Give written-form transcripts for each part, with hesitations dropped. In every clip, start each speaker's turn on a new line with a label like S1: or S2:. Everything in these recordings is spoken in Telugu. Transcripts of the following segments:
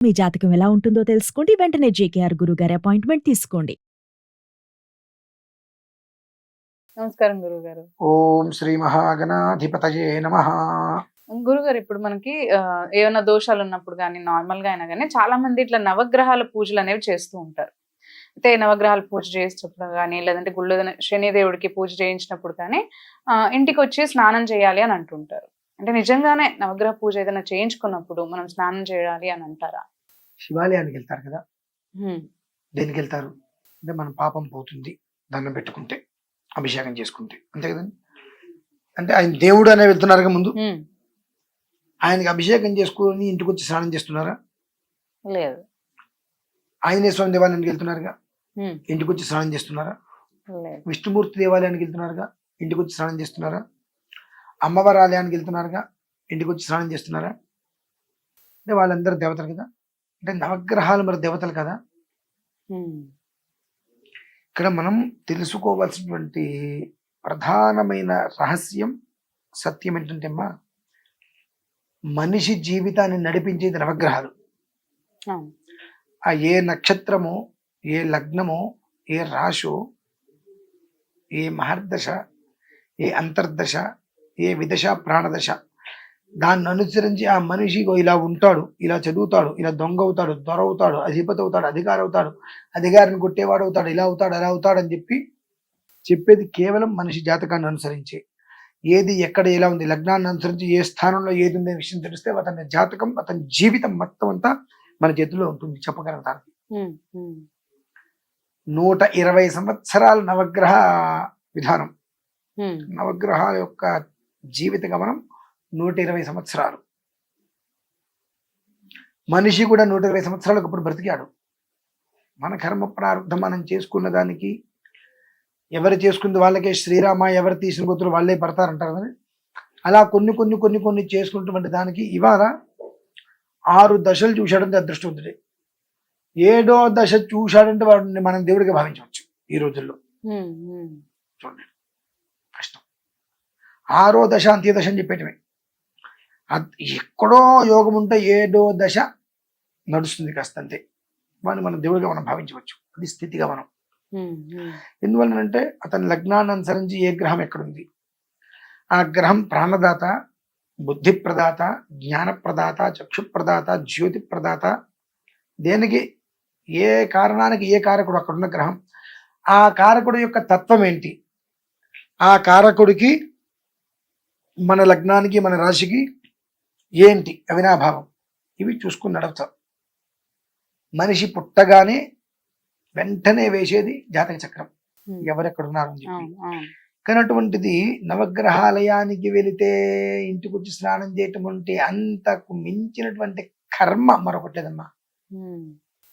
S1: మీ జాతకం ఎలా ఉంటుందో తెలుసుకోండి. వెంటనే జేకేఆర్ గురుగారి అపాయింట్మెంట్ తీసుకోండి.
S2: నమస్కారం గురుగారు.
S3: ఓం శ్రీ మహాగణాధిపతయే నమః.
S2: గురుగారు, ఇప్పుడు మనకి ఏమైనా దోషాలు ఉన్నప్పుడు కానీ నార్మల్గా అయినా కానీ చాలా మంది ఇట్లా నవగ్రహాల పూజలు అనేవి చేస్తూ ఉంటారు. అయితే నవగ్రహాల పూజ చేసేటప్పుడు కానీ, లేదంటే గుళ్ళో శనిదేవుడికి పూజ చేయించినప్పుడు కానీ ఇంటికి వచ్చి స్నానం చేయాలి అని అంటుంటారు. అంటే నిజంగానే నవగ్రహ పూజ ఏదైనా చేయించుకున్నప్పుడు మనం స్నానం చేయాలి అని అంటారా?
S3: శివాలయానికి వెళ్తారు కదా,
S2: హ్మ్.
S3: దేనికి వెళ్తారు అంటే మన పాపం పోతుంది దండం పెట్టుకుంటే, అభిషేకం చేసుకుంటే, అంతే కదండి. అంటే ఆయన దేవుడు అనే వెళ్తున్నారుగా ముందు,
S2: హ్మ్.
S3: ఆయనకి అభిషేకం చేసుకుని ఇంటికి వచ్చి స్నానం చేస్తున్నారా?
S2: లేదు.
S3: ఆంజనేయ స్వామి దేవాలయానికి వెళ్తున్నారుగా,
S2: హ్మ్.
S3: ఇంటికి వచ్చి స్నానం చేస్తున్నారా?
S2: లేదు.
S3: విష్ణుమూర్తి దేవాలయానికి వెళ్తున్నారుగా, ఇంటికి వచ్చి స్నానం చేస్తున్నారా? అమ్మవారి ఆలయానికి వెళ్తున్నారుగా, ఇంటికి వచ్చి స్నానం చేస్తున్నారా? అంటే వాళ్ళందరూ దేవతలు కదా, అంటే నవగ్రహాలు మరి దేవతలు కదా.
S2: హ్మ్.
S3: ఇక్కడ మనం తెలుసుకోవాల్సినటువంటి ప్రధానమైన రహస్యం, సత్యం ఏంటంటే అమ్మా, మనిషి జీవితాన్ని నడిపించేది నవగ్రహాలు.
S2: అవును.
S3: ఆ ఏ నక్షత్రమో, ఏ లగ్నమో, ఏ రాశో, ఏ మహర్దశ, ఏ అంతర్దశ, ఏ విదశ ప్రాణదశ, దాన్ని అనుసరించి ఆ మనిషి ఇలా ఉంటాడు, ఇలా చదువుతాడు, ఇలా దొంగ అవుతాడు, దొర అవుతాడు, అధిపతి అవుతాడు, అధికారి అవుతాడు, అధికారిని కొట్టేవాడు అవుతాడు, ఇలా అవుతాడు, అలా అవుతాడు అని చెప్పేది కేవలం మనిషి జాతకాన్ని అనుసరించి. ఏది ఎక్కడ ఎలా ఉంది, లగ్నాన్ని అనుసరించి ఏ స్థానంలో ఏది ఉందనే విషయం తెలిస్తే అతని జాతకం, అతని జీవితం మొత్తం అంతా మన చేతిలో ఉంటుంది, చెప్పగలుగుతారు. 120 సంవత్సరాల నవగ్రహ విధానం, నవగ్రహాల యొక్క జీవిత గమనం 120 సంవత్సరాలు. మనిషి కూడా 120 సంవత్సరాలకు అప్పుడు బ్రతికాడు. మన కర్మ ప్రారంభం మనం చేసుకున్న దానికి, ఎవరు చేసుకుంది వాళ్ళకే శ్రీరామ, ఎవరు తీసిన గొంతులు వాళ్ళే పడతారంటారు కదా. అలా కొన్ని కొన్ని కొన్ని కొన్ని చేసుకున్నటువంటి దానికి ఇవాళ 6 దశలు చూశాడంటే అదృష్టవంతుడే. 7వ దశ చూశాడంటే వాడిని మనం దేవుడిగా భావించవచ్చు ఈ రోజుల్లో. చూడండి కష్టం. 6వ దశ అంత్యదశ అని చెప్పేటమే. ఎక్కడో యోగం ఉంటే 7వ దశ నడుస్తుంది కాస్త, అంతే. వాడిని మనం దేవుడిగా మనం భావించవచ్చు. అది స్థితిగా మనం. ఎందువలనంటే అతని లగ్నాన్ని అనుసరించి ఏ గ్రహం ఎక్కడుంది, ఆ గ్రహం ప్రాణదాత, బుద్ధి ప్రదాత, జ్ఞాన ప్రదాత, చక్షు ప్రదాత, జ్యోతి ప్రదాత, దేనికి ఏ కారణానికి ఏ కారకుడు అక్కడున్న గ్రహం, ఆ కారకుడు యొక్క తత్వం ఏంటి, ఆ కారకుడికి మన లగ్నానికి మన రాశికి ఏంటి అవినాభావం, ఇవి చూసుకుని నడవతాం. మనిషి పుట్టగానే వెంటనే వేసేది జాతక చక్రం, ఎవరెక్కడున్నారు అని చెప్పి. కానీ అటువంటిది నవగ్రహాలయానికి వెళితే ఇంటికి వచ్చి స్నానం చేయటం అంటే అంతకు మించినటువంటి కర్మ మరొకటి లేదమ్మా.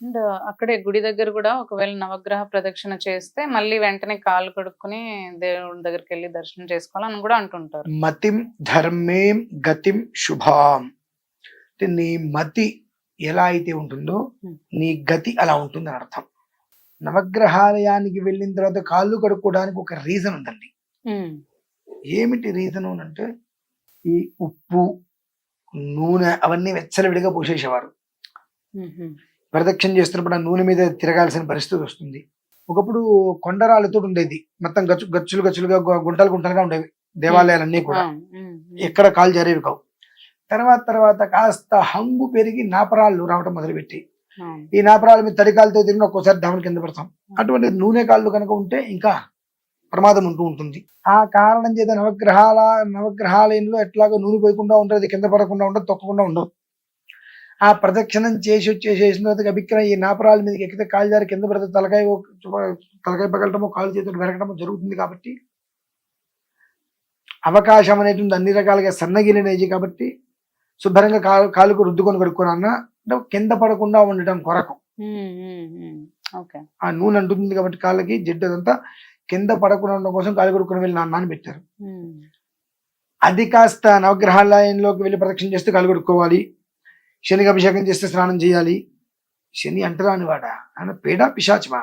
S2: అండ్ అక్కడే గుడి దగ్గర కూడా ఒకవేళ నవగ్రహ ప్రదక్షిణ చేస్తే మళ్ళీ వెంటనే కాళ్ళు కడుక్కుని దేవుడి దగ్గరికి వెళ్ళి దర్శనం చేసుకోవాలని కూడా అంటుంటారు.
S3: మతిం ధర్మేం గతిం శుభాం, అంటే నీ మతి ఎలా అయితే ఉంటుందో నీ గతి అలా ఉంటుంది అని అర్థం. నవగ్రహాలయానికి వెళ్ళిన తర్వాత కాళ్ళు కడుక్కోవడానికి ఒక రీజన్ ఉందండి. ఏమిటి రీజన్ అంటే, ఈ ఉప్పు, నూనె అవన్నీ వెచ్చలవిడిగా పోసేసేవారు. ప్రదక్షిణ చేస్తున్నప్పుడు ఆ నూనె మీద తిరగాల్సిన పరిస్థితి వస్తుంది. ఒకప్పుడు కొండరాళ్ళతో ఉండేది, మొత్తం గచ్చులు గచ్చులుగా, గుంటలు గుంటలుగా ఉండేవి దేవాలయాలన్నీ కూడా, ఎక్కడ కాలు జారేవి కావు. తర్వాత కాస్త హంగు పెరిగి నాపరాళ్ళు రావటం మొదలుపెట్టి, ఈ నాపరాల మీద తడికాలతో తిరిగి ఒక్కోసారి దమన కింద పడతాం. అటువంటి నూనె కాళ్ళు కనుక ఉంటే ఇంకా ప్రమాదం ఉంటుంది. ఆ కారణం చేత నవగ్రహాలయంలో ఎట్లాగో నూనె పోయకుండా ఉంటుంది, కింద పడకుండా ఉండదు, తొక్కకుండా ఉండదు. ఆ ప్రదక్షిణం చేసిన తర్వాత అభిక్రమ ఈ నాపరాల మీదకి ఎక్కితే కాలు జారి కింద పడితే తలకాయ పగలటమో కాలు చేతులు వెరగటమో జరుగుతుంది. కాబట్టి అవకాశం అనేటువంటి అన్ని రకాలుగా సన్నగిలినేది. కాబట్టి శుభ్రంగా కాలుకు రుద్దుకొని కడుక్కొని అన్న కింద పడకుండా ఉండటం కొరకు ఆ నూనె అంటుంది కాబట్టి కాళ్ళకి జిడ్డు అదంతా కింద పడకుండా ఉండడం కోసం కాలు కడుక్కొని వెళ్ళి నాన్నని పెట్టారు. అది కాస్త నవగ్రహాలయంలోకి వెళ్ళి ప్రదక్షిణ చేస్తే కాలు కడుక్కోవాలి, శనికి అభిషేకం చేస్తే స్నానం చేయాలి. శని అంటరాని వాడా, ఆయన పేడ పిశాచమా,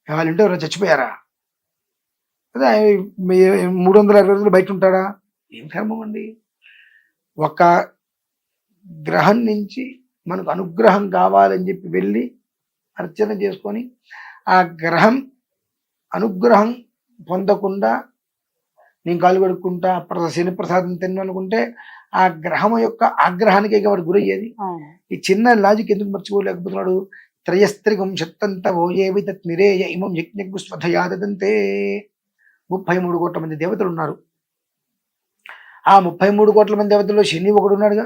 S3: వాళ్ళ ఇంట్లో ఎవరైనా చచ్చిపోయారా, అదే 360 రోజులు బయట ఉంటాడా, ఏం కర్మం అండి. ఒక గ్రహం నుంచి మనకు అనుగ్రహం కావాలని చెప్పి వెళ్ళి అర్చన చేసుకొని ఆ గ్రహం అనుగ్రహం పొందకుండా నేను కాలు కడుక్కుంటా శని ప్రసాదం తిన్ను అనుకుంటే ఆ గ్రహం యొక్క ఆగ్రహానికి వాడు గురయ్యేది. ఈ చిన్న లాజిక్ ఎందుకు మర్చిపోలేకపోతున్నాడు? త్రయస్త్రిగం శక్తంత ఓయేవి తత్ నిరేయ ఇమం యజ్ఞకు స్వధయాదంతే. 33 కోట్ల మంది దేవతలు ఉన్నారు. ఆ 33 కోట్ల మంది దేవతల్లో శని ఒకడు ఉన్నాడుగా,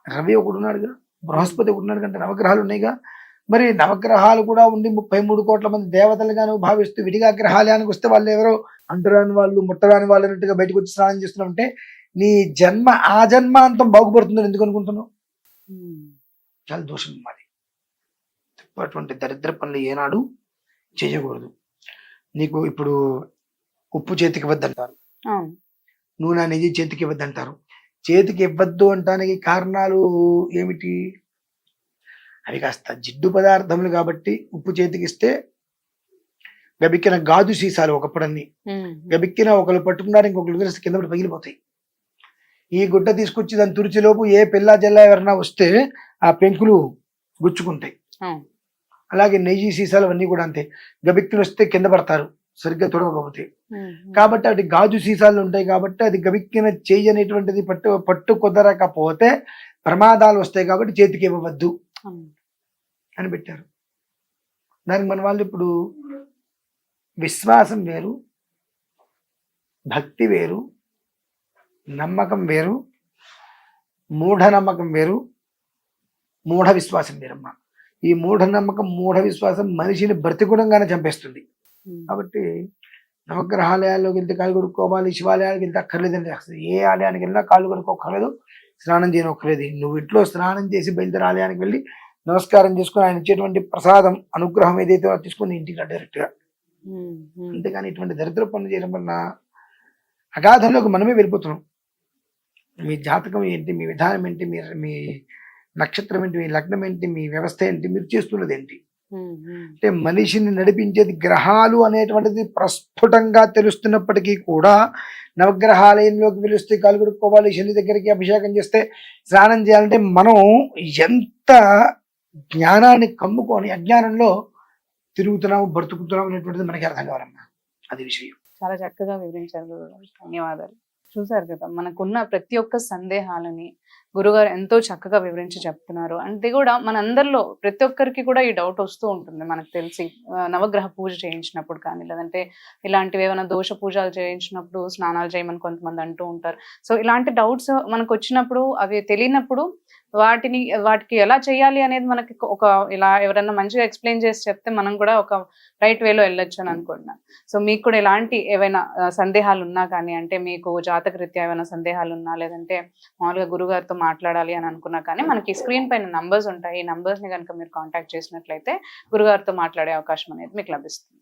S3: రవి ఒకడు ఉన్నాడుగా, బృహస్పతి ఒకడు ఉన్నాడు అంటే నవగ్రహాలు ఉన్నాయిగా. మరి నవగ్రహాలు కూడా ఉండి 33 కోట్ల మంది దేవతలుగాను భావిస్తూ విడిగా గ్రహాలయానికి వస్తే వాళ్ళు ఎవరో అంటరాని వాళ్ళు ముట్టరాని వాళ్ళు అన్నట్టుగా బయటకు వచ్చి స్నానం చేస్తున్నామంటే నీ జన్మ ఆ జన్మాంతం బాగుపడుతుందని ఎందుకు అనుకుంటున్నావు? చాలా దోషం మాది. అటువంటి దరిద్ర పనులు ఏనాడు చేయకూడదు. నీకు ఇప్పుడు ఉప్పు చేతికి ఇవ్వద్దంటారు, నూనె నెయ్యి చేతికి ఇవ్వద్దంటారు. చేతికి ఇవ్వద్దు అంటానికి కారణాలు ఏమిటి? అవి కాస్త జిడ్డు పదార్థములు కాబట్టి ఉప్పు చేతికి ఇస్తే గబిక్కిన గాజు సీసాలు ఒకప్పుడన్నీ గబిక్కిన ఒకరు పట్టుకున్నారు, ఇంకొకరు తెలిస్తే కింద పడి పగిలిపోతాయి. ఈ గుడ్డ తీసుకొచ్చి దాని తుడిచిలోపు ఏ పిల్ల జల్ల ఎవరన్నా వస్తే ఆ పెంకులు గుచ్చుకుంటాయి. అలాగే నెయ్యి సీసాలు అవన్నీ కూడా అంతే, గబిక్కిన వస్తే కింద పడతారు సరిగ్గా తొడవకపోతే. కాబట్టి అటు గాజు సీసాలు ఉంటాయి కాబట్టి అది గబిక్కిన చెయ్యి అనేటువంటిది పట్టు కుదరకపోతే ప్రమాదాలు వస్తాయి కాబట్టి చేతికి ఇవ్వవద్దు అని పెట్టారు. దానికి మన వాళ్ళు ఇప్పుడు విశ్వాసం వేరు, భక్తి వేరు, నమ్మకం వేరు, మూఢనమ్మకం వేరు, మూఢ విశ్వాసం వేరమ్మా. ఈ మూఢనమ్మకం మూఢ విశ్వాసం మనిషిని బ్రతిగుణంగానే చంపేస్తుంది. కాబట్టి నవగ్రహాలయాల్లోకి వెళ్తే కాళ్ళు కొడుక్కోవాలి, శివాలయాలకు వెళ్తే అక్కర్లేదండి. అసలు ఏ ఆలయానికి వెళ్ళినా కాళ్ళు కొడుకోక్కర్లేదు, స్నానం చేయనక్కర్లేదు. నువ్వు ఇంట్లో స్నానం చేసి బయలుదేరి ఆలయానికి వెళ్ళి నమస్కారం చేసుకుని ఆయన ఇచ్చేటువంటి ప్రసాదం అనుగ్రహం ఏదైతే తీసుకుని ఇంటికి డైరెక్ట్ గా. అంతేగాని ఇటువంటి దరిద్ర పనులు చేయడం వల్ల అగాధంలోకి మనమే వెళ్ళిపోతున్నాం. మీ జాతకం ఏంటి, మీ విధానం ఏంటి, మీ నక్షత్రం ఏంటి, మీ లగ్నం ఏంటి, మీ వ్యవస్థ ఏంటి, మీరు చేస్తున్నది ఏంటి అంటే మనిషిని నడిపించేది గ్రహాలు అనేటువంటిది ప్రస్ఫుటంగా తెలుస్తున్నప్పటికీ కూడా నవగ్రహాలయంలోకి పిలిస్తే కాలు కడుక్కోవాలి, శని దగ్గరికి అభిషేకం చేస్తే స్నానం చేయాలంటే మనం ఎంత జ్ఞానాన్ని కమ్ముకొని అజ్ఞానంలో తిరుగుతున్నాము, బ్రతుకుతున్నాము అనేటువంటిది మనకి అర్థం కావాలమ్మా. అది విషయం.
S2: చాలా చక్కగా వివరించారు. ధన్యవాదాలు. చూసారు కదా, మనకున్న ప్రతి ఒక్క సందేహాలని గురుగారు ఎంతో చక్కగా వివరించి చెప్తున్నారు. అంటే కూడా మనందరిలో ప్రతి ఒక్కరికి కూడా ఈ డౌట్ వస్తూ ఉంటుంది. మనకు తెలిసి నవగ్రహ పూజ చేయించినప్పుడు కానీ, లేదంటే ఇలాంటివి ఏమైనా దోష పూజలు చేయించినప్పుడు స్నానాలు చేయమని కొంతమంది అంటూ ఉంటారు. సో ఇలాంటి డౌట్స్ మనకు వచ్చినప్పుడు, అవి తెలియనప్పుడు వాటికి ఎలా చేయాలి అనేది మనకి ఒక ఇలా ఎవరన్నా మంచిగా ఎక్స్ప్లెయిన్ చేసి చెప్తే మనం కూడా ఒక రైట్ వేలో వెళ్ళొచ్చు అని అనుకుంటున్నాను. సో మీకు కూడా ఎలాంటి ఏవైనా సందేహాలు ఉన్నా కానీ, అంటే మీకు జాతకరీత్యా ఏమైనా సందేహాలు ఉన్నా, లేదంటే మామూలుగా గురుగారితో మాట్లాడాలి అని అనుకున్నా కానీ, మనకి స్క్రీన్ పైన నంబర్స్ ఉంటాయి. ఈ నంబర్స్ని కనుక మీరు కాంటాక్ట్ చేసినట్లయితే గురుగారితో మాట్లాడే అవకాశం అనేది మీకు లభిస్తుంది.